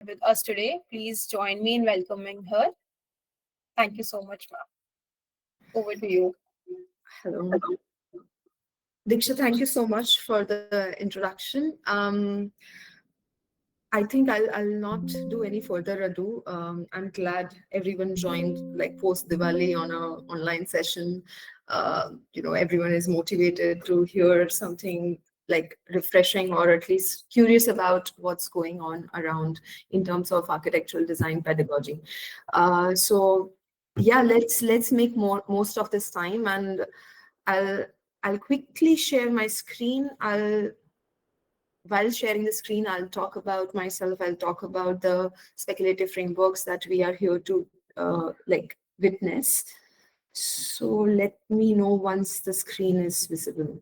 with us today. Please join me in welcoming her. Thank you so much, ma'am. Over to you. Hello. Diksha, thank you so much for the introduction. I think I'll not do any further ado. I'm glad everyone joined like post Diwali on a online session. Everyone is motivated to hear something like refreshing or at least curious about what's going on around in terms of architectural design pedagogy. So yeah, let's make most of this time, and I'll I'll quickly share my screen. I'll While sharing the screen, I'll talk about myself. I'll talk about the speculative frameworks that we are here to witness. So let me know once the screen is visible.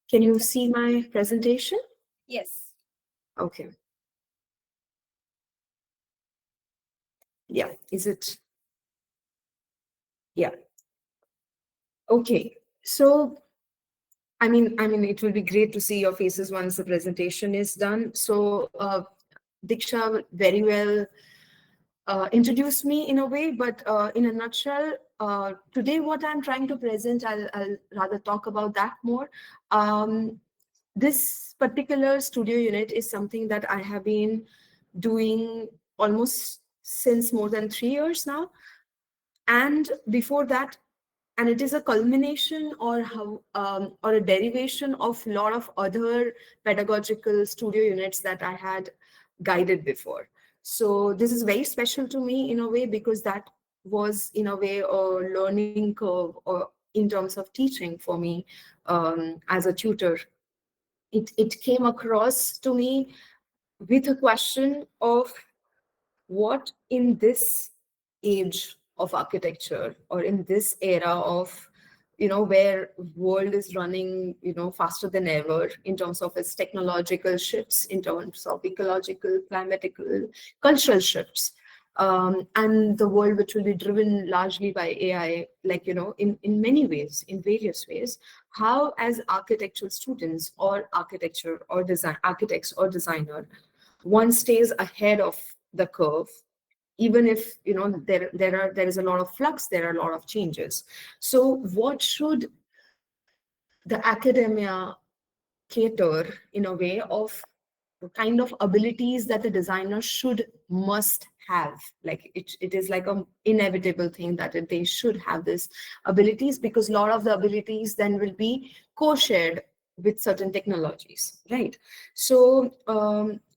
Can you see my presentation? Yes. Okay. Yeah. Is it? Yeah. Okay. So it will be great to see your faces once the presentation is done. So, Diksha very well introduced me in a way, but in a nutshell, today what I'm trying to present, I'll rather talk about that more. This particular studio unit is something that I have been doing almost since more than 3 years now. And before that, and it is a culmination or a derivation of a lot of other pedagogical studio units that I had guided before. So this is very special to me in a way because that was in a way a learning curve or in terms of teaching for me as a tutor. It came across to me with a question of what in this age of architecture or in this era of where world is running faster than ever in terms of its technological shifts, in terms of ecological, climatical, cultural shifts, and the world which will be driven largely by AI, like in many ways, in various ways, how as architectural students or architecture or design architects or designer, one stays ahead of the curve, even if there is a lot of flux, there are a lot of changes. So what should the academia cater in a way of the kind of abilities that the designer should must have, like it is like a inevitable thing that they should have this abilities, because a lot of the abilities then will be co-shared with certain technologies, right? So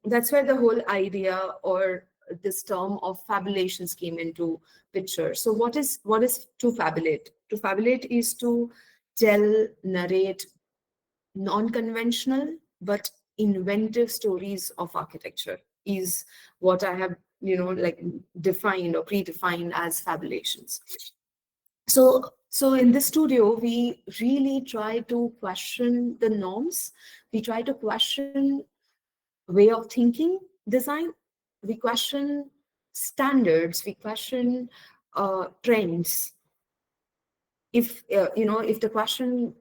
that's where the whole idea or this term of fabulations came into picture. So what is to fabulate? To fabulate is to tell, narrate non-conventional but inventive stories of architecture, is what I have like defined or predefined as fabulations. So in this studio we really try to question the norms, we try to question way of thinking design, we question standards, we question trends. If the question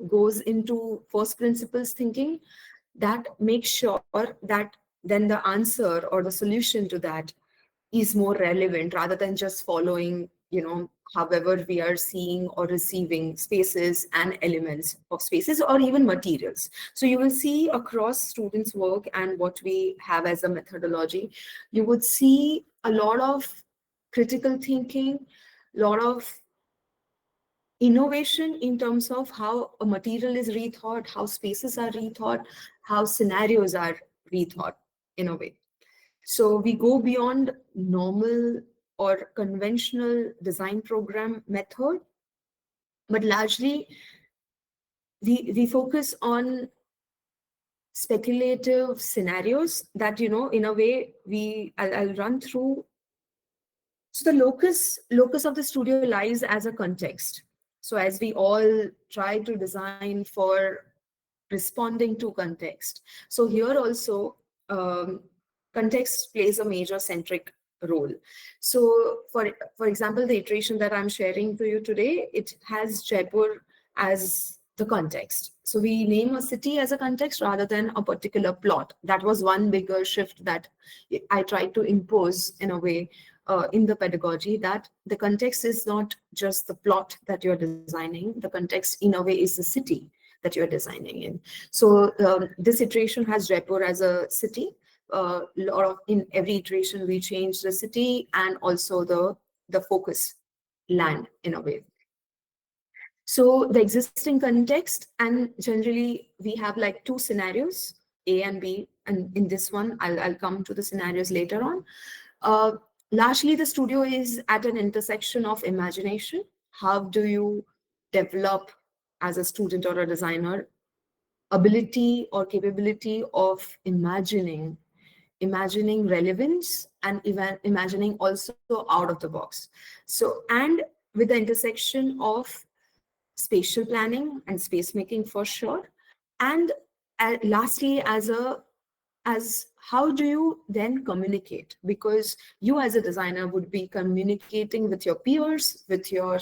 goes into first principles thinking, that makes sure that then the answer or the solution to that is more relevant rather than just following however we are seeing or receiving spaces and elements of spaces or even materials. So you will see across students work and what we have as a methodology, you would see a lot of critical thinking, a lot of innovation in terms of how a material is rethought, how spaces are rethought, how scenarios are rethought in a way. So we go beyond normal or conventional design program method, but largely we focus on speculative scenarios that in a way I'll run through. So the locus of the studio lies as a context. So as we all try to design for responding to context, so here also context plays a major centric role. So for example, the iteration that I'm sharing to you today, it has Jaipur as the context. So we name a city as a context rather than a particular plot. That was one bigger shift that I tried to impose in a way in the pedagogy, that the context is not just the plot that you're designing. The context in a way is the city that you're designing in. So this iteration has Jaipur as a city. Lot of in every iteration we change the city and also the focus land in a way. So the existing context, and generally we have like two scenarios, A and B, and in this one I'll come to the scenarios later on. uh, Largely the studio is at an intersection of imagination. How do you develop as a student or a designer ability or capability of imagining relevance and even imagining also out of the box. So, and with the intersection of spatial planning and space making for sure. And lastly, as how do you then communicate, because you as a designer would be communicating with your peers, with your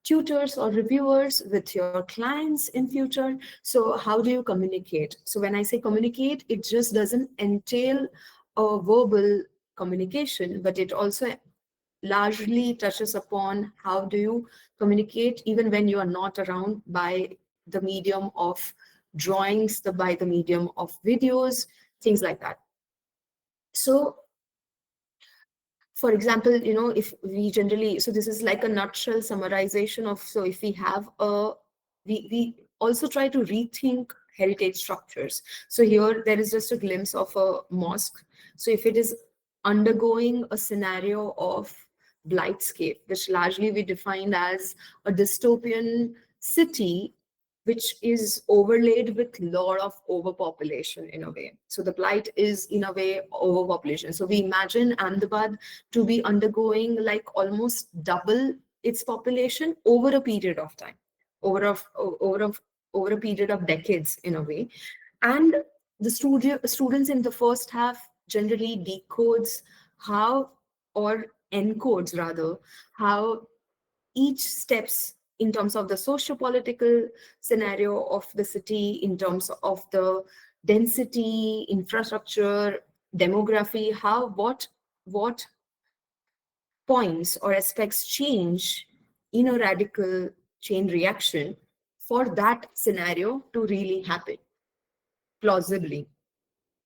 tutors or reviewers, with your clients in future. So how do you communicate? So when I say communicate, it just doesn't entail a verbal communication, but it also largely touches upon how do you communicate even when you are not around, by the medium of drawings, by the medium of videos, things like that. So for example, if we generally, so this is like a nutshell summarization of, so if we have we also try to rethink heritage structures. So here there is just a glimpse of a mosque. So if it is undergoing a scenario of blightscape, which largely we defined as a dystopian city which is overlaid with lot of overpopulation in a way. So the blight is in a way overpopulation. So we imagine Ahmedabad to be undergoing like almost double its population over a period of time, over of over of over a period of decades in a way. And the students in the first half generally decodes how, or encodes rather, how each steps in terms of the socio-political scenario of the city, in terms of the density, infrastructure, demography, how what points or aspects change in a radical chain reaction for that scenario to really happen plausibly.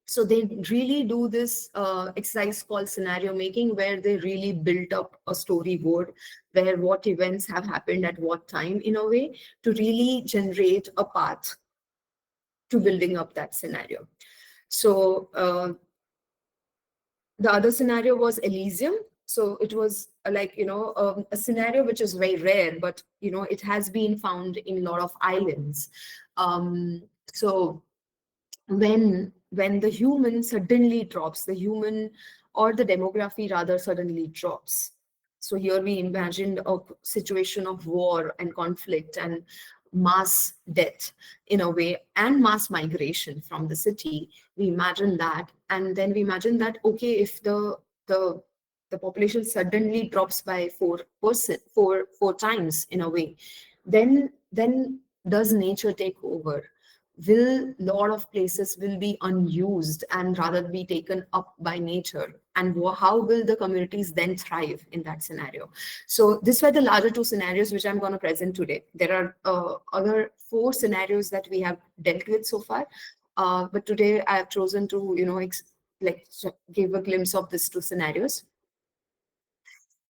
So they really do this exercise called scenario making, where they really built up a storyboard where what events have happened at what time in a way to really generate a path to building up that scenario. So the other scenario was Elysium. So it was like, a scenario which is very rare, but, it has been found in a lot of islands. So when the human suddenly drops, the human or the demography rather suddenly drops. So here we imagined a situation of war and conflict and mass death in a way, and mass migration from the city. We imagine that, and then we imagine that, okay, if the the population suddenly drops by 4 times in a way, then does nature take over? Will lot of places will be unused and rather be taken up by nature, and how will the communities then thrive in that scenario? So these were the larger two scenarios which I'm going to present today. There are other 4 scenarios that we have dealt with so far, but today I have chosen to give a glimpse of these 2 scenarios.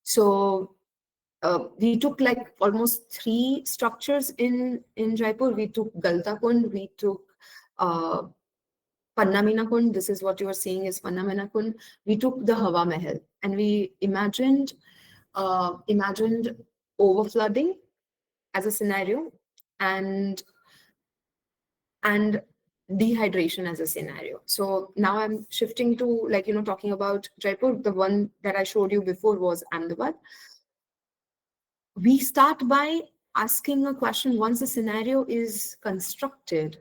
So we took like almost 3 structures in Jaipur. We took Galta Kund, we took uh, Pannamina Kund. This is what you are seeing is Pannamina Kund. We took the Hawa Mahal, and we imagined overflooding as a scenario, and and dehydration as a scenario. So now I'm shifting to talking about Jaipur. The one that I showed you before was Ahmedabad. We start by asking a question once the scenario is constructed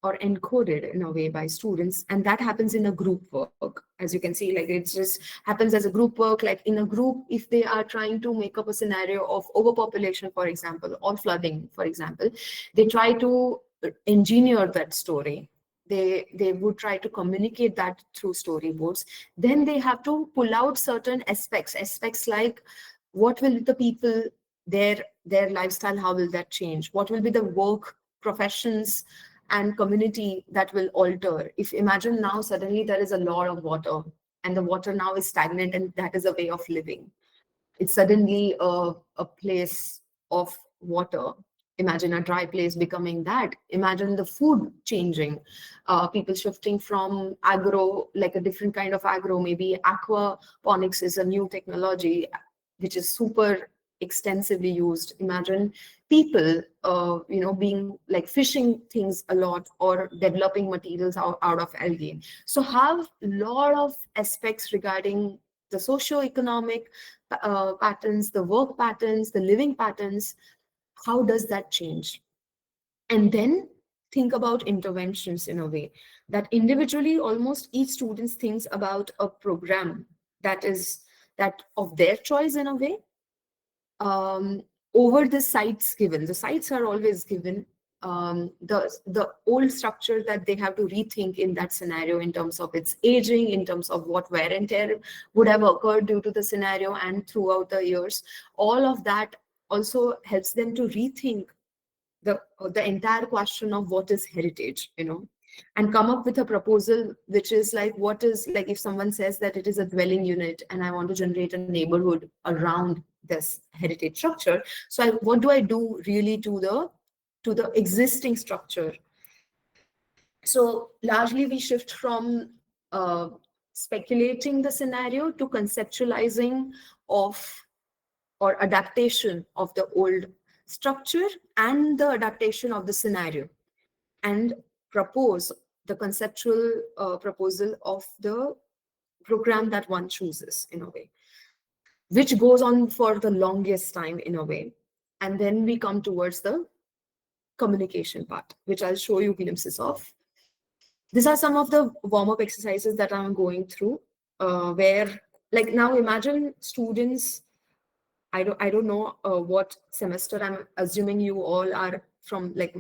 or encoded in a way by students, and that happens in a group work. as you can see, like it just happens as a group work. Like in a group, if they are trying to make up a scenario of overpopulation, for example, or flooding, for example, they try to engineer that story. They would try to communicate that through storyboards. Then they have to pull out certain aspects like what will the people, their lifestyle, how will that change, what will be the work professions and community that will alter. If imagine now suddenly there is a lot of water, and the water now is stagnant, and that is a way of living. It's suddenly a place of water. Imagine a dry place becoming that. Imagine the food changing, people shifting from agro, like a different kind of agro. Maybe aquaponics is a new technology which is super extensively used. Imagine people, being like fishing things a lot, or developing materials out of algae. So have a lot of aspects regarding the socio-economic patterns, the work patterns, the living patterns. How does that change? And then think about interventions in a way that individually almost each student thinks about a program that is that of their choice in a way, um, over the sites given. The sites are always given. The old structure that they have to rethink in that scenario in terms of its aging, in terms of what wear and tear would have occurred due to the scenario and throughout the years. All of that also helps them to rethink the entire question of what is heritage, and come up with a proposal which is like, what is, like, if someone says that it is a dwelling unit and I want to generate a neighborhood around this heritage structure, so what do I do really to the existing structure? So largely we shift from uh, speculating the scenario to conceptualizing of or adaptation of the old structure and the adaptation of the scenario, and propose the conceptual proposal of the program that one chooses in a way, which goes on for the longest time in a way. And then we come towards the communication part, which I'll show you glimpses of. These are some of the warm-up exercises that I'm going through, where, like, now imagine students. I don't know what semester. I'm assuming you all are from like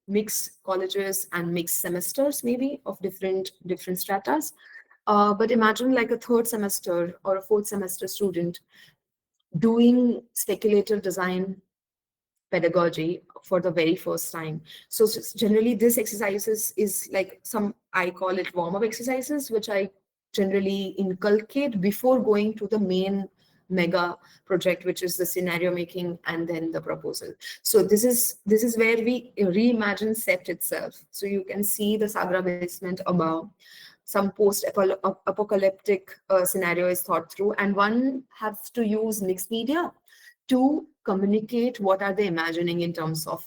mixed colleges and mixed semesters, maybe of different stratas. But imagine like a third semester or a fourth semester student doing speculative design pedagogy for the very first time. So generally, this exercises is like some, I call it warm up exercises, which I generally inculcate before going to the main mega project, which is the scenario making and then the proposal. So this is where we reimagine set itself. So you can see the Sagra basement above. Some post apocalyptic scenario is thought through, and one has to use mixed media to communicate what are they imagining in terms of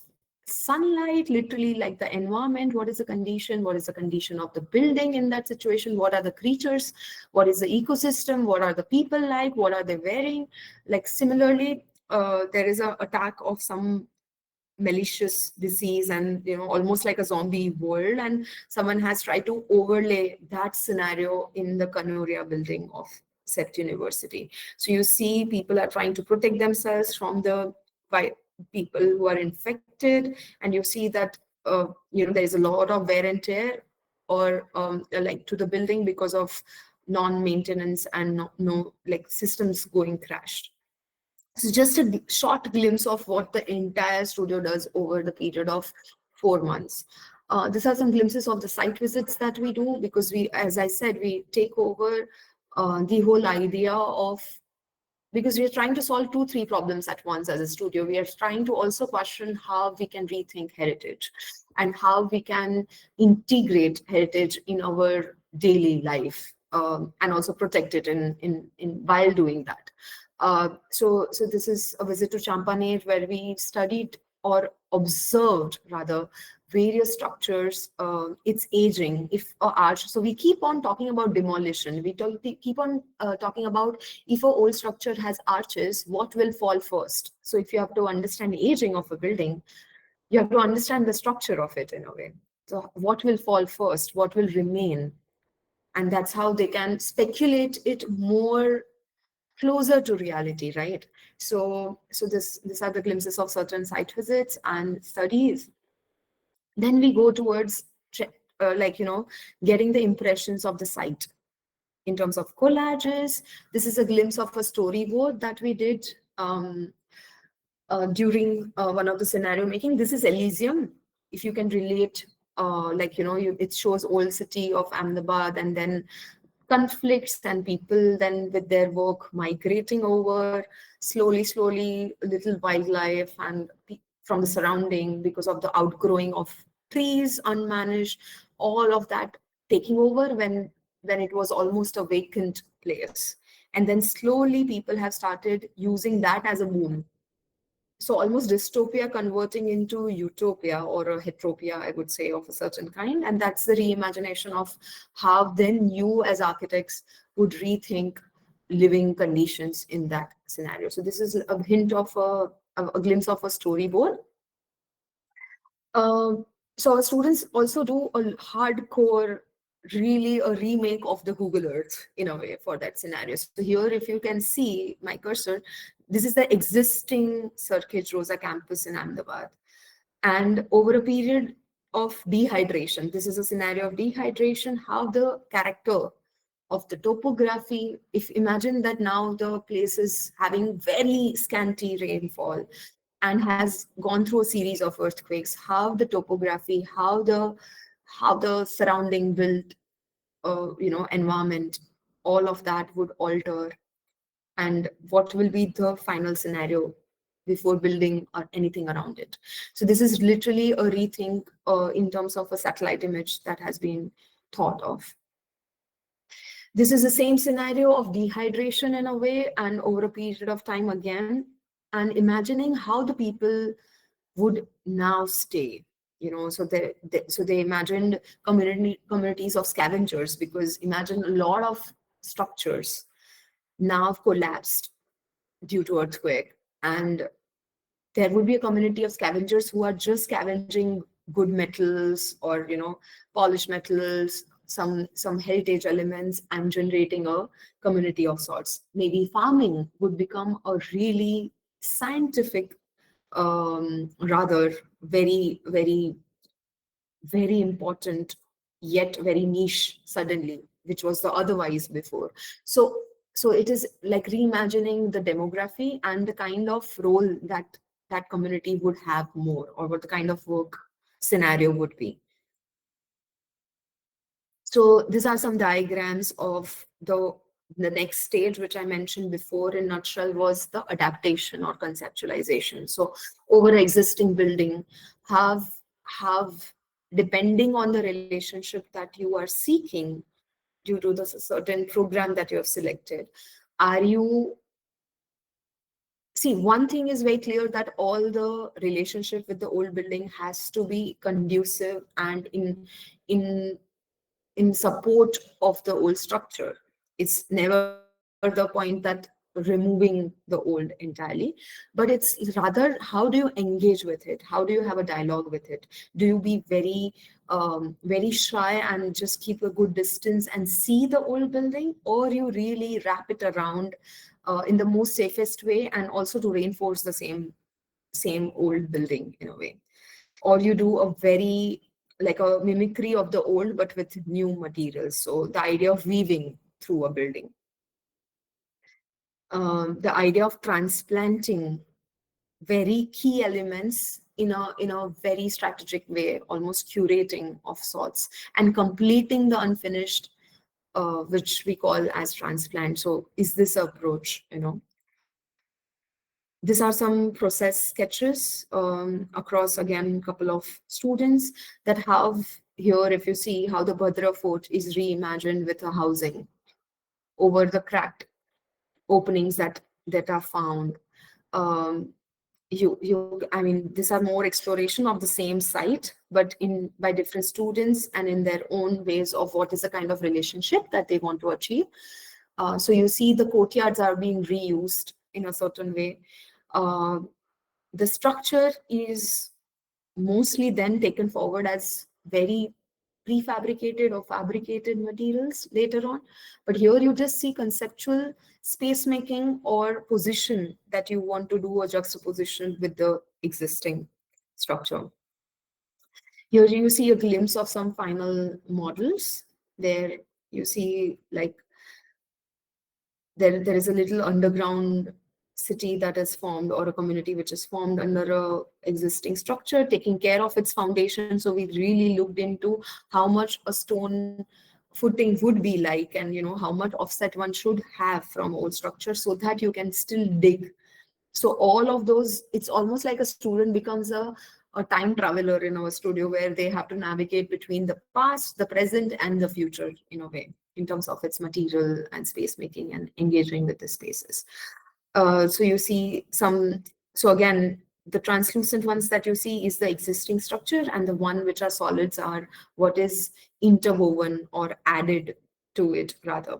sunlight, literally like the environment, what is the condition of the building in that situation, what are the creatures, what is the ecosystem, what are the people like, what are they wearing. Like similarly, there is a attack of some malicious disease, and almost like a zombie world, and someone has tried to overlay that scenario in the Kanoria building of Sept University. So you see people are trying to protect themselves from the by people who are infected, and you see that there is a lot of wear and tear or like to the building because of non-maintenance and no like systems going crashed. So just a short glimpse of what the entire studio does over the period of 4 months. These are some glimpses of the site visits that we do, because we, as I said, we take over the whole idea of, because we are trying to solve 2 3 problems at once as a studio. We are trying to also question how we can rethink heritage and how we can integrate heritage in our daily life, and also protect it in while doing that. So this is a visit to Champaner, where we studied or observed rather various structures, its aging, if a arch. So we keep on talking about demolition. Keep on talking about, if a old structure has arches, what will fall first. So if you have to understand aging of a building, you have to understand the structure of it in a way. So what will fall first? What will remain? and that's how they can speculate it more closer to reality, right? So these are the glimpses of certain site visits and studies. Then we go towards like, getting the impressions of the site in terms of collages. This is a glimpse of a storyboard that we did during one of the scenario making. This is Elysium. If you can relate, like, it shows old city of Ahmedabad, and then conflicts and people then with their work migrating over slowly, little wildlife and from the surrounding because of the outgrowing of trees unmanaged, all of that taking over when it was almost a vacant place. And then slowly people have started using that as a boom. So almost dystopia converting into utopia, or a heteropia, I would say, of a certain kind. And that's the reimagination of how then you as architects would rethink living conditions in that scenario. So this is a hint of a glimpse of a storyboard. um, so our students also do a hardcore, really a remake of the Google Earth in a way for that scenario. So here, if you can see my cursor, this is the existing Circuit Rosa campus in Ahmedabad. And over a period of dehydration, this is a scenario of dehydration, how the character of the topography, if imagine that now the place is having very scanty rainfall and has gone through a series of earthquakes, how the topography, how the surrounding built environment, all of that would alter, and what will be the final scenario before building or anything around it. So this is literally a rethink in terms of a satellite image that has been thought of. This is the same scenario of dehydration in a way, and over a period of time again, and imagining how the people would now stay. So they imagined communities of scavengers, because imagine a lot of structures now collapsed due to earthquake, and there would be a community of scavengers who are just scavenging good metals, or polished metals, some heritage elements, and generating a community of sorts. Maybe farming would become a really scientific, rather very important, yet very niche suddenly, which was the otherwise before. So so it is like reimagining the demography and the kind of role that that community would have more, or what the kind of work scenario would be. So these are some diagrams of the next stage, which I mentioned before in nutshell, was the adaptation or conceptualization. So over existing building, have depending on the relationship that you are seeking due to the certain program that you have selected, are you see, one thing is very clear, that all the relationship with the old building has to be conducive and in in support of the old structure. It's never the point that removing the old entirely, but it's rather how do you engage with it? How do you have a dialogue with it? Do you be very shy and just keep a good distance and see the old building, or you really wrap it around in the most safest way, and also to reinforce the same old building in a way? Or you do a very, like a mimicry of the old but with new materials, so the idea of weaving through a building, the idea of transplanting very key elements in a very strategic way, almost curating of sorts, and completing the unfinished, which we call as transplant. So is this approach, these are some process sketches across, again, a couple of students that have here, if you see how the Bhadra fort is reimagined with a housing over the cracked openings that are found. Um, I mean, these are more exploration of the same site, but in by different students and in their own ways of what is the kind of relationship that they want to achieve. So you see the courtyards are being reused in a certain way. Uh, the structure is mostly then taken forward as very prefabricated or fabricated materials later on. But here you just see conceptual space making or position that you want to do a juxtaposition with the existing structure. Here you see a glimpse of some final models. There you see like there is a little underground city that is formed, or a community which is formed under a existing structure taking care of its foundation. So we really looked into how much a stone footing would be like, and how much offset one should have from old structure so that you can still dig. So all of those, it's almost like a student becomes a time traveler in our studio, where they have to navigate between the past, the present, and the future in a way, in terms of its material and space making and engaging with the spaces. So you see some, so again, the translucent ones that you see is the existing structure, and the one which are solids are what is interwoven or added to it rather.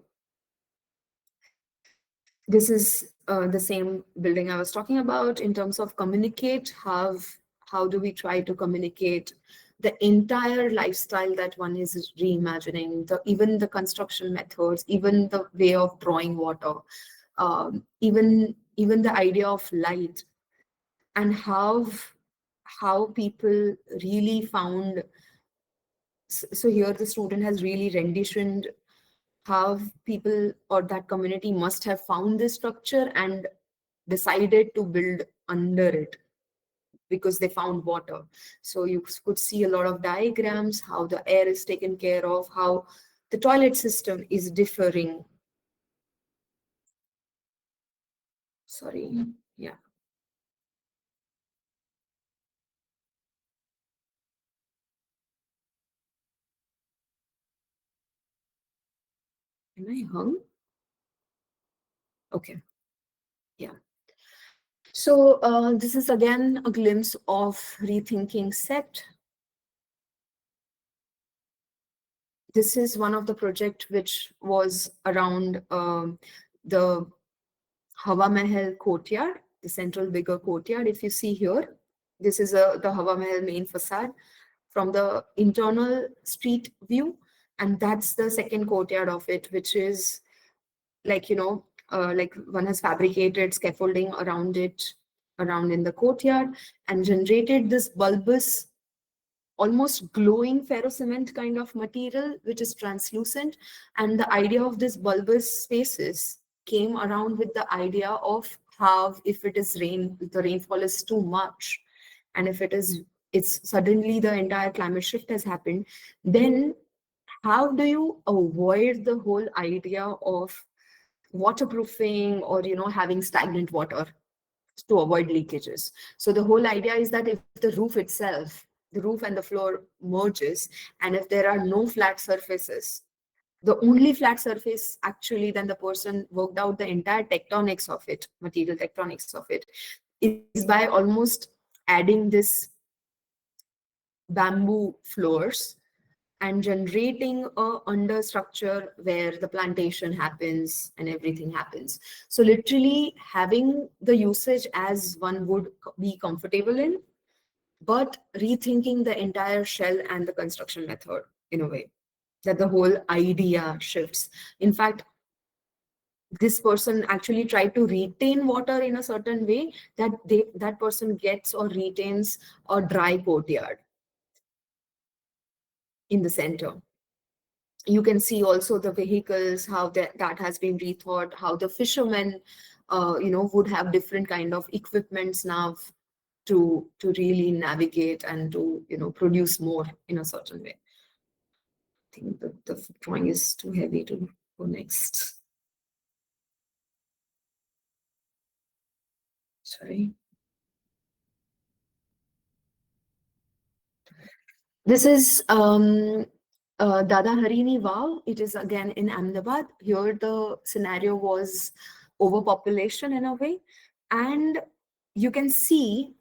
This is the same building I was talking about in terms of communicate. How do we try to communicate the entire lifestyle that one is reimagining, even the construction methods, even the way of drawing water, even the idea of light, and how people really found. So here the student has really renditioned how people or that community must have found this structure and decided to build under it because they found water. So you could see a lot of diagrams, how the air is taken care of, how the toilet system is differing. Sorry. Yeah. Am I hung? Okay. Yeah. So this is again a glimpse of rethinking set. This is one of the project which was around the Hawa Mahal courtyard, the central bigger courtyard. If you see here, this is the Hawa Mahal main facade from the internal street view, and that's the second courtyard of it, which is like like one has fabricated scaffolding around it, around in the courtyard, and generated this bulbous, almost glowing ferrocement kind of material, which is translucent. And the idea of this bulbous spaces came around with the idea of how, if it is rain, the rainfall is too much, and if it's suddenly the entire climate shift has happened, then how do you avoid the whole idea of waterproofing or having stagnant water to avoid leakages? So the whole idea is that if the roof itself, the roof and the floor merges, and if there are no flat surfaces, the only flat surface actually, then the person worked out the entire tectonics of it, material tectonics of it, is by almost adding this bamboo floors and generating a understructure where the plantation happens and everything happens. So literally having the usage as one would be comfortable in, but rethinking the entire shell and the construction method in a way that the whole idea shifts. In fact, this person actually tried to retain water in a certain way that that person gets or retains a dry courtyard in the center. You can see also the vehicles, how that has been rethought, how the fishermen would have different kind of equipments now to really navigate and to produce more in a certain way. I think the drawing is too heavy to go next. Sorry. This is Dada Harini Wow. It is again in Ahmedabad. Here the scenario was overpopulation in a way. And you can see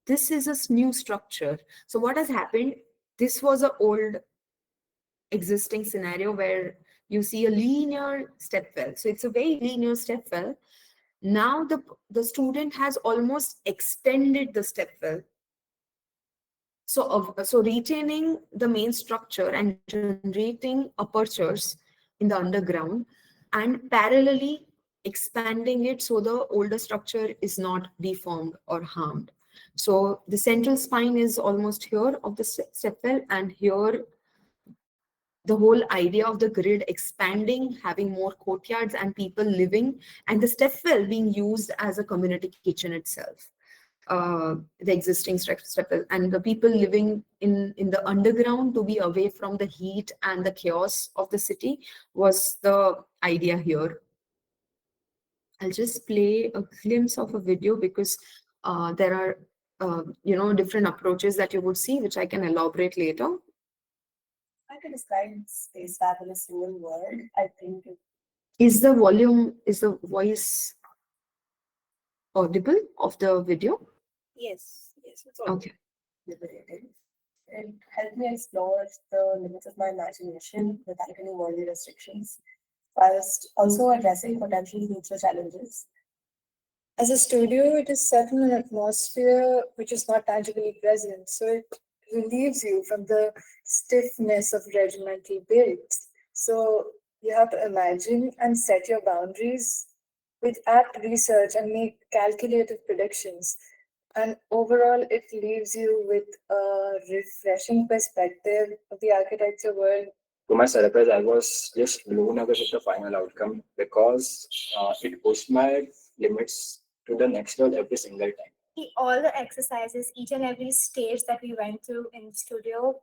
this is a new structure. So what has happened? This was an old existing scenario where you see a linear step well. So it's a very linear step well. Now the student has almost extended the step well So retaining the main structure and generating apertures in the underground, and parallelly expanding it so the older structure is not deformed or harmed. So the central spine is almost here of the stepwell, and here the whole idea of the grid expanding, having more courtyards and people living, and the stepwell being used as a community kitchen itself. The existing stepwell, and the people living in the underground to be away from the heat and the chaos of the city was the idea here. I'll just play a glimpse of a video because there are different approaches that you would see, which I can elaborate later. I could describe space fab in a single word. I think is the voice audible of the video? Yes, yes, it's all. Okay. Liberating. It helped me explore the limits of my imagination without any worldly restrictions, whilst also addressing potential future challenges. As a studio, it is set in an atmosphere which is not tangibly present, so it relieves you from the stiffness of regimental builds. So you have to imagine and set your boundaries with apt research and make calculated predictions. And overall, it leaves you with a refreshing perspective of the architecture world. To my surprise, I was just blown away with the final outcome because it pushed my limits to the next level every single time. All the exercises, each and every stage that we went through in studio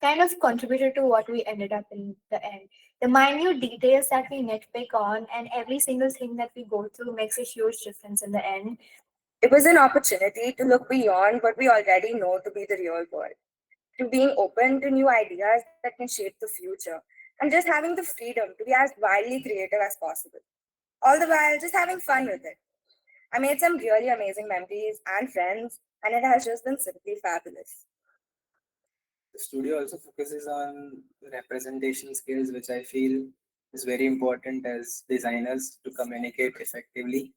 kind of contributed to what we ended up in the end. The minute details that we nitpick on and every single thing that we go through makes a huge difference in the end. It was an opportunity to look beyond what we already know to be the real world, to being open to new ideas that can shape the future, and just having the freedom to be as wildly creative as possible. All the while, just having fun with it. I made some really amazing memories and friends, and it has just been simply fabulous. The studio also focuses on representation skills, which I feel is very important as designers to communicate effectively.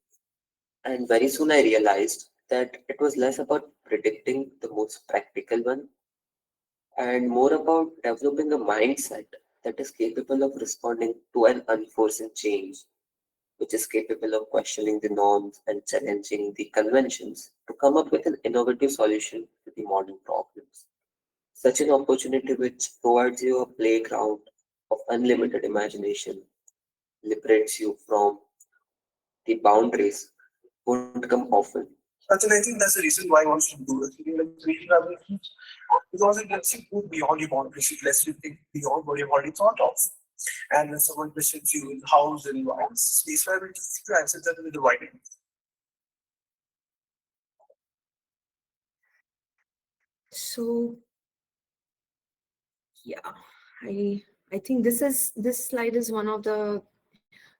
And very soon I realized that it was less about predicting the most practical one and more about developing a mindset that is capable of responding to an unforeseen change, which is capable of questioning the norms and challenging the conventions to come up with an innovative solution to the modern problems. Such an opportunity which provides you a playground of unlimited imagination, liberates you from the boundaries, won't come often. And I think that's the reason why I want to do it. Like creative abilities, because it lets you go beyond your boundaries, it lets you think beyond what you've already thought of. And when someone questions you in house and environments, space where to answer that with the right answer. So yeah, I I think this slide is one of the,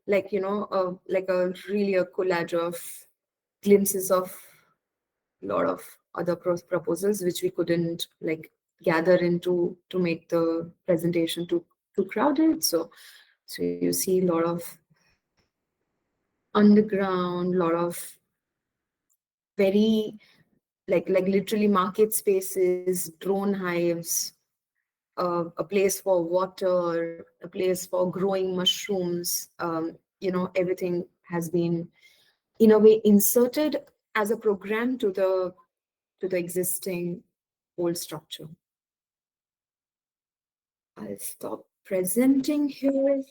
like a really a collage of glimpses of a lot of other proposals which we couldn't like gather into to make the presentation too crowded. So you see a lot of underground, lot of very like literally market spaces, drone hives, a place for water, a place for growing mushrooms. Everything has been in a way inserted as a program to the existing old structure. I'll stop presenting here,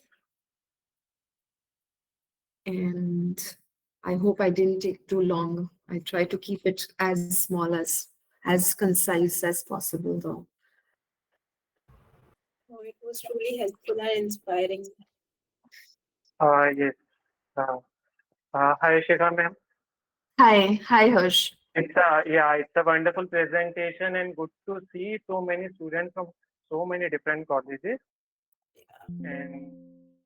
and I hope I didn't take too long. I try to keep it as small as concise as possible, though. Oh, it was truly helpful and inspiring. Yes. Uh, Hi, Shikha ma'am. Hi, Harsh. It's a wonderful presentation and good to see so many students from so many different colleges. And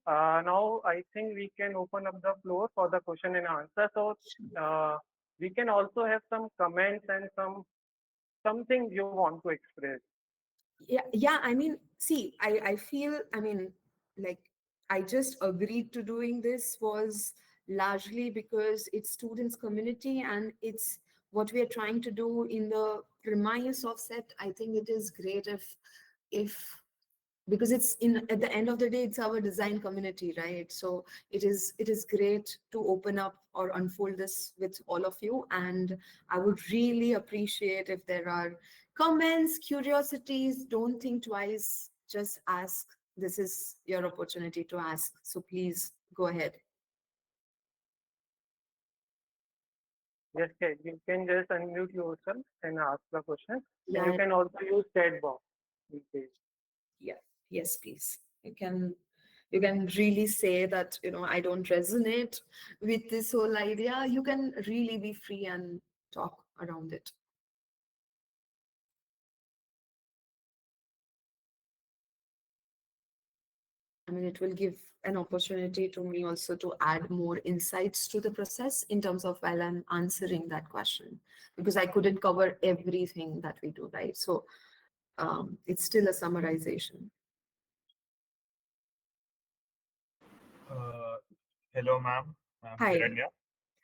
now I think we can open up the floor for the question and answer. So we can also have some comments and something you want to express. Yeah, I mean, see, I feel, I mean, like, I just agreed to doing this was largely because it's students community and it's what we are trying to do in the premise of set, I think it is great if because it's in at the end of the day it's our design community, right? So it is great to open up or unfold this with all of you, and I would really appreciate if there are comments, curiosities. Don't think twice, just ask. This is your opportunity to ask, so please go ahead. Yes, okay, you can just unmute yourself and ask the question. And you Yeah. can also use chat box in case. Yeah, yes, please. You can really say that, I don't resonate with this whole idea. You can really be free and talk around it. I mean, it will give an opportunity to me also to add more insights to the process in terms of while I'm answering that question, because I couldn't cover everything that we do, right? So it's still a summarization. Uh, Hello, ma'am. I'm Hi. Hiranya.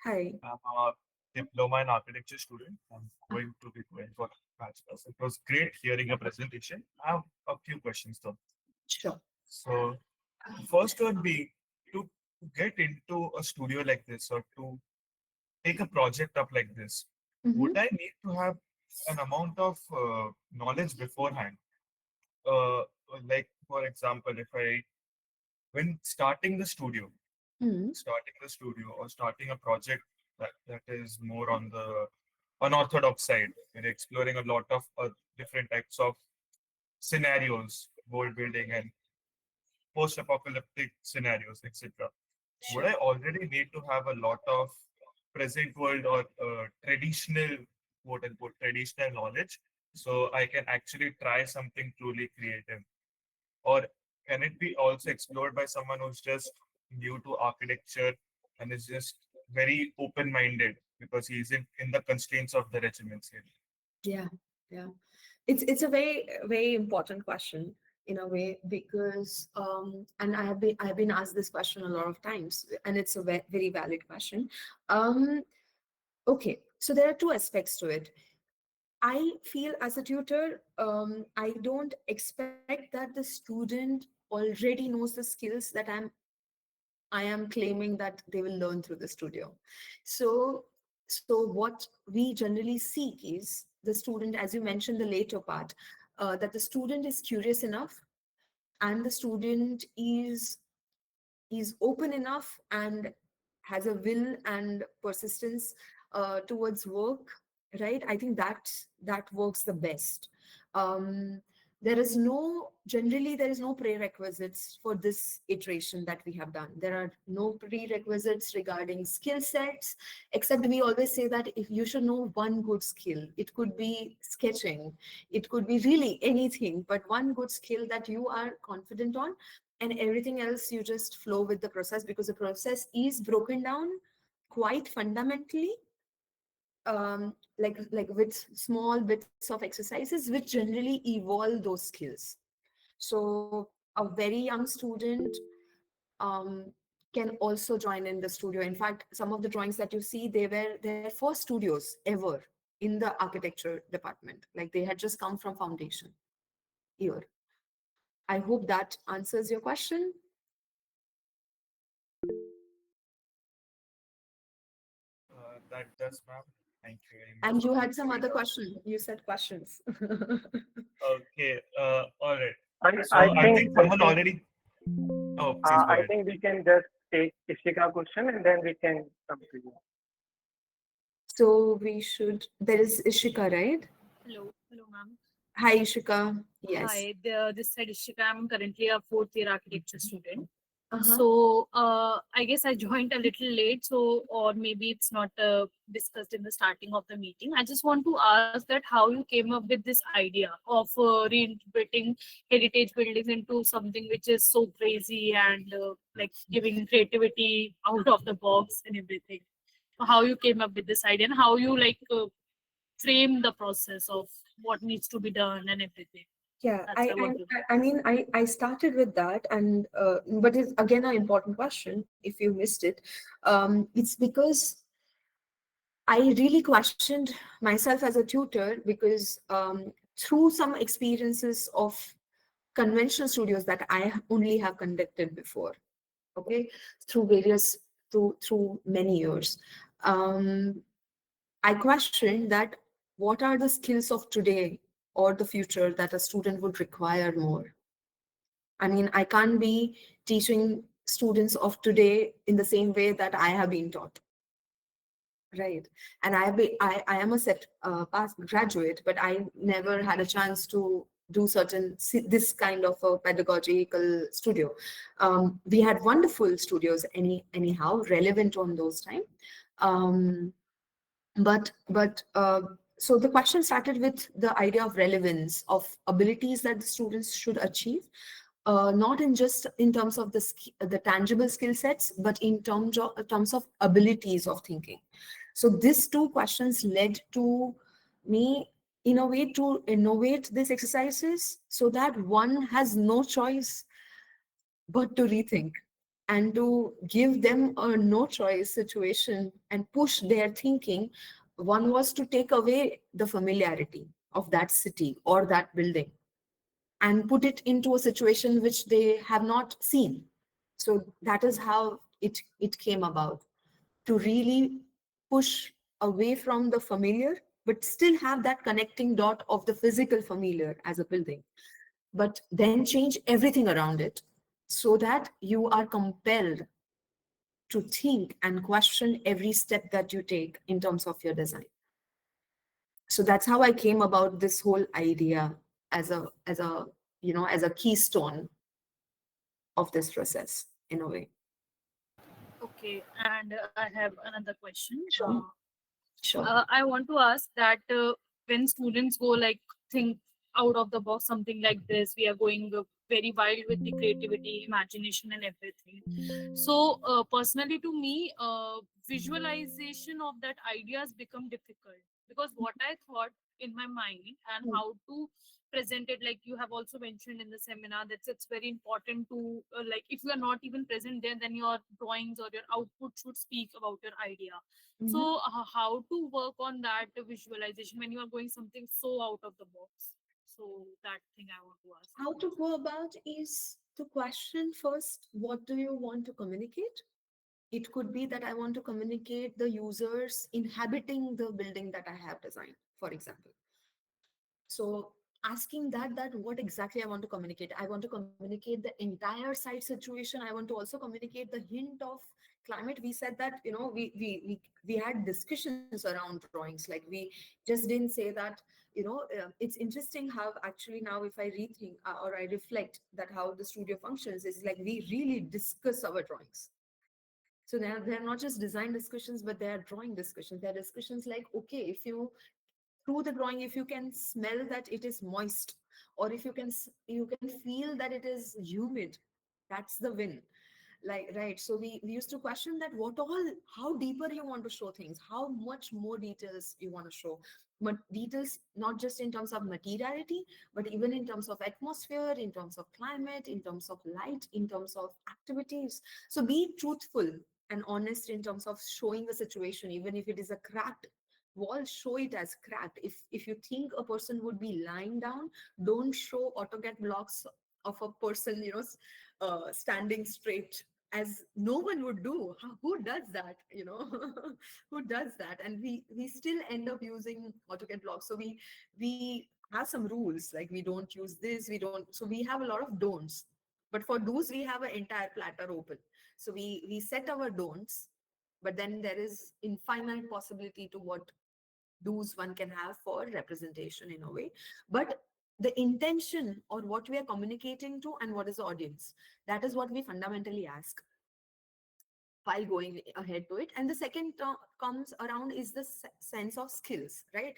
Hi. I'm a diploma in architecture student. I'm going to be going for bachelor's. It was great hearing a presentation. I have a few questions though. Sure. So, first would be to get into a studio like this or to take a project up like this. Mhm. Would I need to have an amount of knowledge beforehand? Like, for example, if I when Mhm. starting the studio or starting a project that is more on the unorthodox side and exploring a lot of different types of scenarios, world building and post-apocalyptic scenarios, etc. Would Sure. I already need to have a lot of present world or traditional, quote unquote, traditional knowledge so I can actually try something truly creative? Or can it be also explored by someone who's just new to architecture and is just very open-minded because he's in the constraints of the regiments here? Yeah, yeah. It's a very important question in a way, because and I have been asked this question a lot of times, and it's a very valid question. Um okay, so there are two aspects to it. I feel as a tutor, I don't expect that the student already knows the skills that I am claiming that they will learn through the studio. So, so what we generally seek is the student, as you mentioned, the later part, that the student is curious enough, and the student is open enough and has a will and persistence towards work, right? I think that works the best. um, there is no prerequisites for this iteration that we have done. There are no prerequisites regarding skill sets, except we always say that if you should know one good skill, it could be sketching, it could be really anything, but one good skill that you are confident on, and everything else you just flow with the process, because the process is broken down quite fundamentally, like with small bits of exercises which generally evolve those skills. So a very young student um, can also join in the studio. In fact, some of the drawings that you see, they were their first studios ever in the architecture department, like they had just come from foundation year. I hope that answers your question. That does, ma'am. Thank you very much And for you had some answering other that. question. You said questions. Okay, all right. I So I think think someone already. Oh, please go I ahead. think we can just take Ishika question and then we can come to you. So we should. There is Ishika, right? Hello, ma'am. Hi, Ishika. Yes. Hi, this side is Shikha. I'm currently a fourth year architecture student. Uh-huh. So I guess I joined a little late, so or maybe it's not discussed in the starting of the meeting. I just want to ask that how you came up with this idea of reinterpreting heritage buildings into something which is so crazy and like giving creativity out of the box and everything. How you came up with this idea and how you like frame the process of what needs to be done and everything. Yeah, That's I, I I, want to know. I mean, I started with that, and but it's again an important question. If you missed it, it's because I really questioned myself as a tutor because through some experiences of conventional studios that I only have conducted before, okay, through various through many years, um, I questioned that what are the skills of today or the future that a student would require more. I mean, I can't be teaching students of today in the same way that I have been taught. Right. And I am a set past graduate, but I never had a chance to do this kind of a pedagogical studio. We had wonderful studios anyhow, relevant on those time. Um, but so the question started with the idea of relevance of abilities that the students should achieve, not in just in terms of the tangible skill sets, but in terms of abilities of thinking. So these two questions led to me in a way to innovate these exercises so that one has no choice but to rethink and to give them a no choice situation and push their thinking. One was to take away the familiarity of that city or that building and put it into a situation which they have not seen. So that is how it came about, to really push away from the familiar but still have that connecting dot of the physical familiar as a building, but then change everything around it so that you are compelled to think and question every step that you take in terms of your design. So that's how I came about this whole idea as a as a keystone of this process in a way. Okay, and I have another question. Sure. Sure. I want to ask that when students go like think out of the box, something like this, we are going very wild with the creativity, imagination, and everything. So, personally, to me, visualization of that ideas become difficult because what I thought in my mind and how to present it, like you have also mentioned in the seminar, that it's very important to like if you are not even present there, then your drawings or your output should speak about your idea. Mhm. So, how to work on that visualization when you are going something so out of the box? So, that thing I want to ask. How to go about is to question first, what do you want to communicate? It could be that I want to communicate the users inhabiting the building that I have designed, for example. So asking that what exactly I want to communicate. I want to communicate the entire site situation. I want to also communicate the hint of climate. We said that, we had discussions around drawings. Like we just didn't say that, it's interesting how actually now if I rethink or I reflect that how the studio functions is like we really discuss our drawings. So they're not just design discussions, but they are drawing discussions. They're discussions like, okay, if you through the drawing, if you can smell that it is moist, or if you can feel that it is humid, that's the win. Like, right, so we used to question that what all, how deeper you want to show things, how much more details you want to show, but details not just in terms of materiality, but even in terms of atmosphere, in terms of climate, in terms of light, in terms of activities. So be truthful and honest in terms of showing the situation. Even if it is a cracked wall, show it as cracked. If you think a person would be lying down, don't show AutoCAD blocks of a person, standing straight, as no one would do. Who does that, who does that? And we still end up using AutoCAD blocks. So we have some rules, like we don't use this, we don't, so we have a lot of don'ts. But for do's, we have an entire platter open. So we set our don'ts, but then there is infinite possibility to what do's one can have for representation in a way. But the intention or what we are communicating to and what is the audience, that is what we fundamentally ask while going ahead to it. And the second comes around is the sense of skills, right?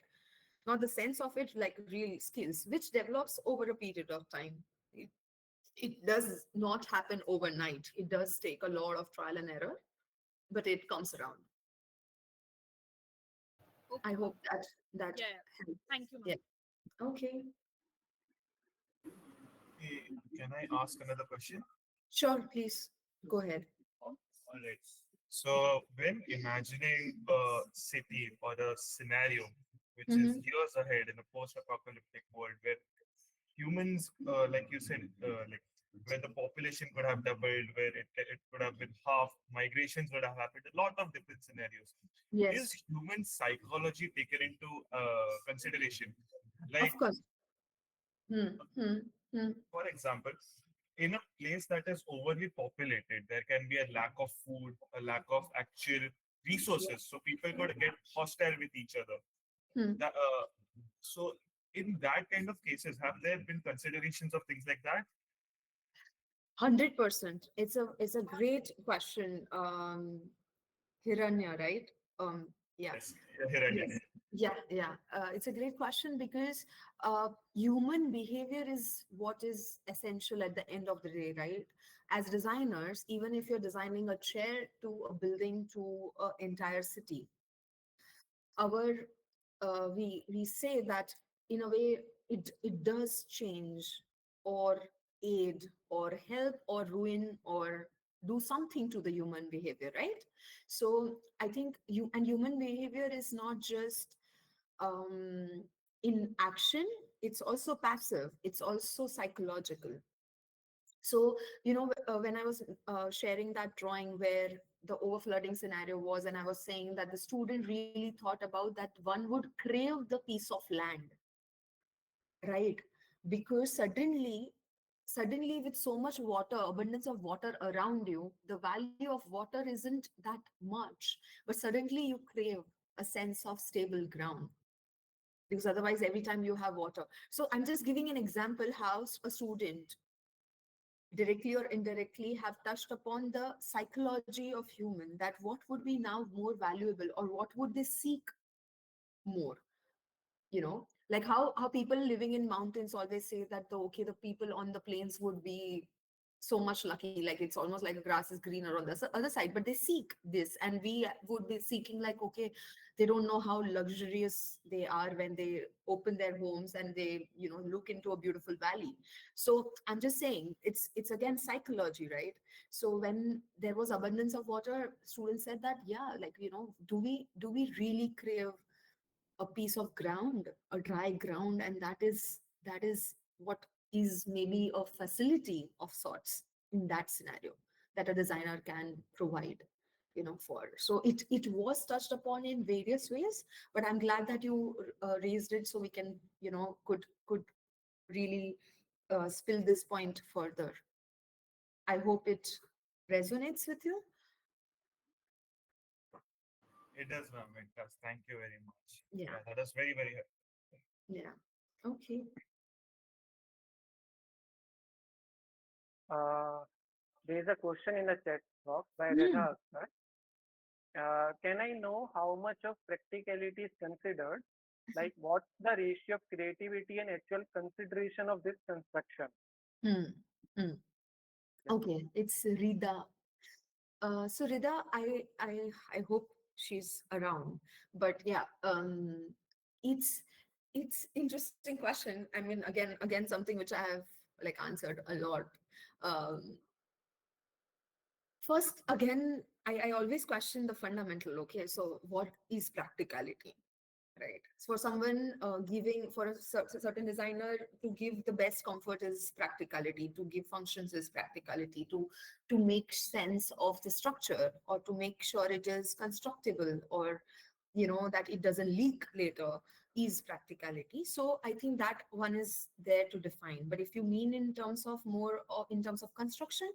Not the sense of it like real skills, which develops over a period of time. It does not happen overnight. It does take a lot of trial and error, but it comes around. I Okay. hope that Yeah, yeah. helps. Thank you, ma'am. Yeah. Okay. Can I ask another question? Sure, please go ahead. All right. So when imagining a city or a scenario which is Mhm. years ahead in a post-apocalyptic world where humans, like you said, like where the population could have doubled, where it could have been half, migrations would have happened, a lot of different scenarios. Is Yes, human psychology taken into consideration? of Like, course. Hmm. Hmm. Hmm. for example, in a place that is overly populated, there can be a lack of food, a lack of actual resources, so people could get hostile with each other. Hmm. So, in that kind of cases, have there been considerations of things like that? 100%. It's a great question. Hiranya, right? Yeah. Yes, Hiranya. Yes. Yeah. It's a great question because human behavior is what is essential at the end of the day, right? As designers, even if you're designing a chair to a building to an entire city, our we say that in a way it does change or aid or help or ruin or do something to the human behavior, right? So I think human behavior is not just um, in action, it's also passive, it's also psychological. So, when I was sharing that drawing where the overflooding scenario was, and I was saying that the student really thought about that one would crave the piece of land, right? Because suddenly with so much water, abundance of water around you, the value of water isn't that much, but suddenly you crave a sense of stable ground, because otherwise every time you have water. So I'm just giving an example how a student directly or indirectly have touched upon the psychology of human, that what would be now more valuable or what would they seek more, like how people living in mountains always say that the okay, the people on the plains would be so much lucky, like it's almost like the grass is greener on the other side, but they seek this, and we would be seeking like okay, they don't know how luxurious they are when they open their homes and they look into a beautiful valley. So I'm just saying it's again psychology, right? So when there was abundance of water, students said that yeah, like do we really crave a piece of ground, a dry ground, and that is what is maybe a facility of sorts in that scenario that a designer can provide, for. So it was touched upon in various ways, but I'm glad that you raised it so we can, could really spill this point further. I hope it resonates with you. It does, ma'am. It does. Thank you very much. Yeah, Yeah, that is very, very helpful. yeah. Okay. Uh, there is a question in the chat box by Hmm. Redha Akhtar. Can I know how much of practicality is considered? Like, what's the ratio of creativity and actual consideration of this construction? Hmm. Hmm. Yeah. Okay, it's Rida. So Rida, I hope she's around. But yeah, it's interesting question. I mean, again, something which I have like answered a lot. Um, First, again, I always question the fundamental. Okay, so what is practicality? Right. So for someone giving for a certain designer to give the best comfort is practicality, to give functions is practicality, to make sense of the structure or to make sure it is constructible or that it doesn't leak later is practicality. So I think that one is there to define. But if you mean in terms of more or in terms of construction,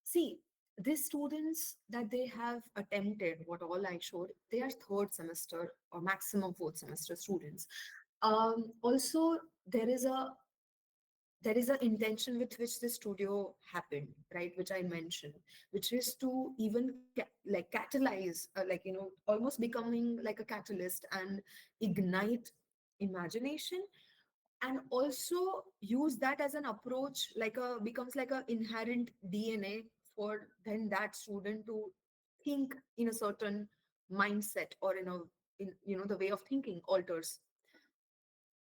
see, these students that they have attempted what all I showed, they are third semester or maximum fourth semester students. Also, there is a intention with which the studio happened, right? Which I mentioned, which is to even like catalyze, like almost becoming like a catalyst and ignite imagination, and also use that as an approach, like a becomes like a inherent DNA for then that student to think in a certain mindset or in the way of thinking alters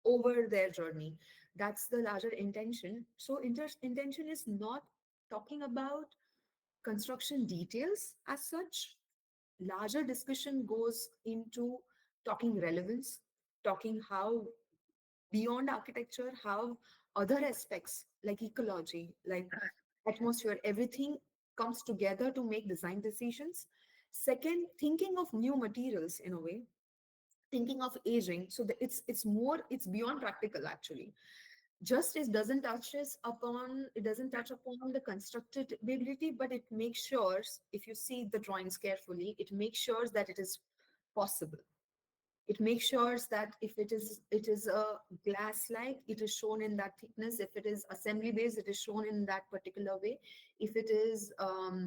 over their journey. That's the larger intention. So intention is not talking about construction details as such, larger discussion goes into talking relevance, talking how beyond architecture, how other aspects like ecology, like atmosphere, everything comes together to make design decisions. Second, thinking of new materials in a way, thinking of aging. So that it's more, it's beyond practical actually. Just it doesn't touches upon, it doesn't touch upon the constructability, but it makes sure, if you see the drawings carefully, it makes sure that it is possible. It makes sure that if it is a glass like, it is shown in that thickness. If it is assembly based, it is shown in that particular way. If it is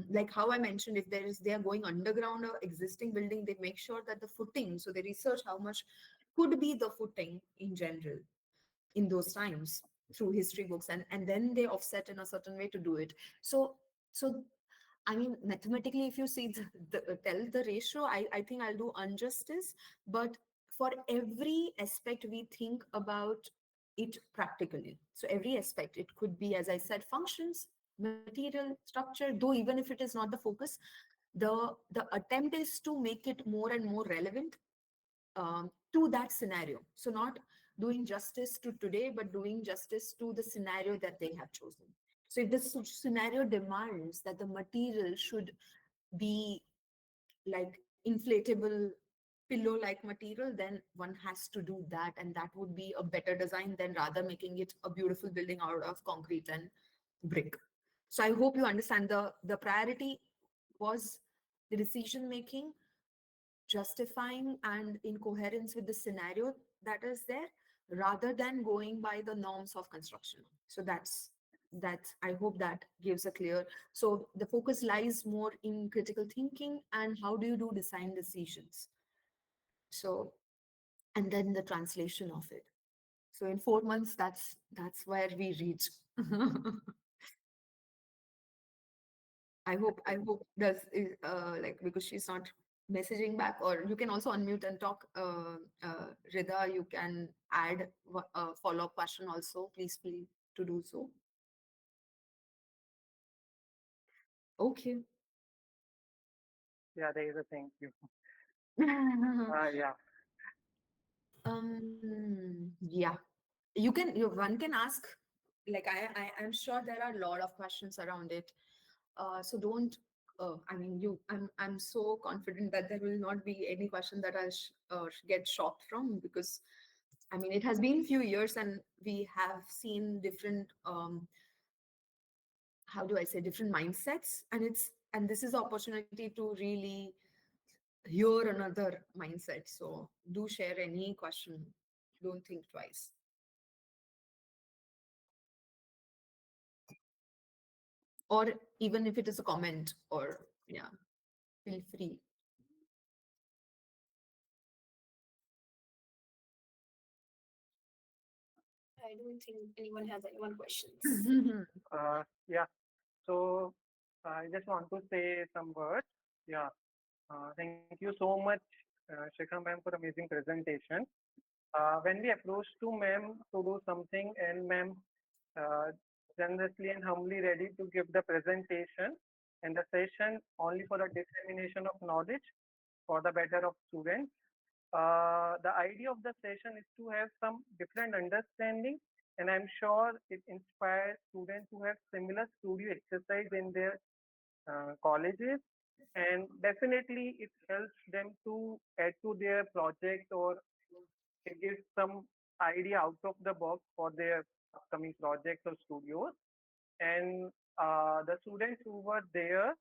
like how I mentioned, if there is, they are going underground or existing building, they make sure that the footing, so they research how much could be the footing in general in those times through history books, and then they offset in a certain way to do it. So I mean, mathematically, if you see tell the ratio, I think I'll do injustice. But for every aspect, we think about it practically. So every aspect, it could be, as I said, functions, material, structure. Though even if it is not the focus, the attempt is to make it more and more relevant to that scenario. So not doing justice to today, but doing justice to the scenario that they have chosen. So if this scenario demands that the material should be like inflatable pillow like material, then one has to do that, and that would be a better design than rather making it a beautiful building out of concrete and brick. So I hope you understand the priority was the decision making, justifying and in coherence with the scenario that is there, rather than going by the norms of construction. So that's I hope that gives a clear. So the focus lies more in critical thinking and how do you do design decisions. So, and then the translation of it. So in 4 months, that's where we reach. I hope does like, because she's not messaging back, or you can also unmute and talk. Rida, you can add a follow-up question also. Please feel to do so. Okay. Yeah, there is a thank you. Yeah. Yeah. One can ask, like I'm sure there are a lot of questions around it. So don't. I mean, I'm so confident that there will not be any question that get shocked from, because I mean it has been few years and we have seen different how do I say, different mindsets, and this is the opportunity to really hear another mindset. So do share any question. Don't think twice. Or even if it is a comment, or yeah, feel free. I don't think anyone has any one questions. Yeah. So I just want to say some words. Yeah. Thank you so much, Shikha ma'am, for amazing presentation. When we approached to ma'am to do something, and ma'am uh, generously and humbly ready to give the presentation and the session only for the dissemination of knowledge for the better of students. The idea of the session is to have some different understanding, and I'm sure it inspires students to have similar studio exercise in their colleges, and definitely it helps them to add to their project, or it gives some idea out of the box for their upcoming projects or studios. And the students who were there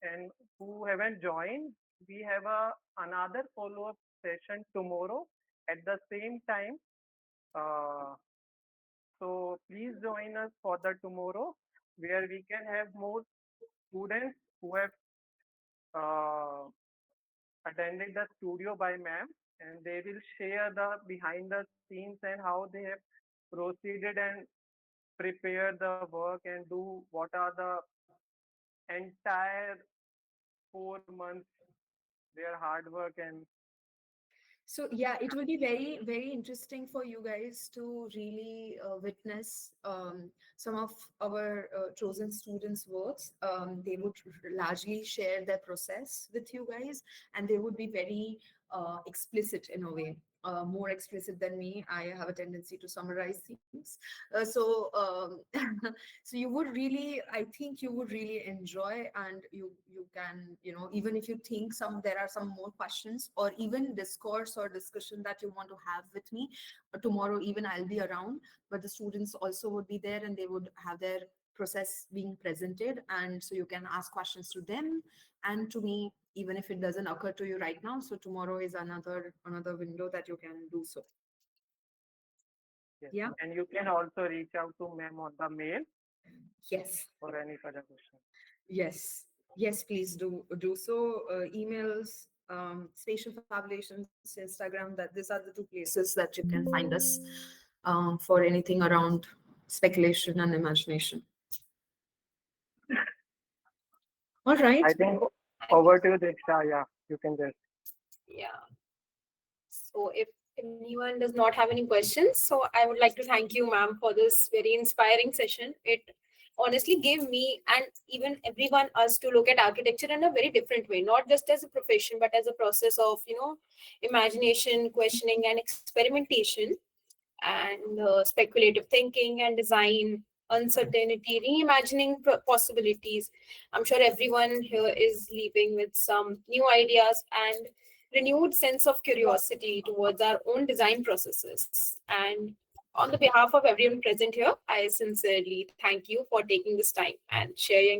and who haven't joined, we have another follow-up session tomorrow at the same time. Uh, so please join us for the tomorrow, where we can have more students who have uh, attended the studio by ma'am, and they will share the behind the scenes and how they have proceeded and prepare the work and do what are the entire 4 months their hard work. And So yeah, it will be very, very interesting for you guys to really witness some of our chosen students' works. They would largely share their process with you guys, and they would be very explicit in a way. More explicit than me. I have a tendency to summarize things. So you would really, I think you would really enjoy, and you can, even if you think there are some more questions or even discourse or discussion that you want to have with me tomorrow, even I'll be around, but the students also would be there and they would have their process being presented, and so you can ask questions to them and to me, even if it doesn't occur to you right now. So tomorrow is another window that you can do so. Yes. Yeah. And you can also reach out to ma'am on the mail Yes. for any further question. Yes, please do so. Emails, Spatial Fabulations, Instagram. That these are the two places that you can find us for anything around speculation and imagination. All right. I think over to you, Diksha. Yeah, you can just. Yeah. So if anyone does not have any questions, so I would like to thank you, ma'am, for this very inspiring session. It honestly gave me and even everyone us to look at architecture in a very different way, not just as a profession, but as a process of, imagination, questioning, and experimentation, and speculative thinking and design, uncertainty, reimagining possibilities. I'm sure everyone here is leaving with some new ideas and renewed sense of curiosity towards our own design processes. And on the behalf of everyone present here, I sincerely thank you for taking this time and sharing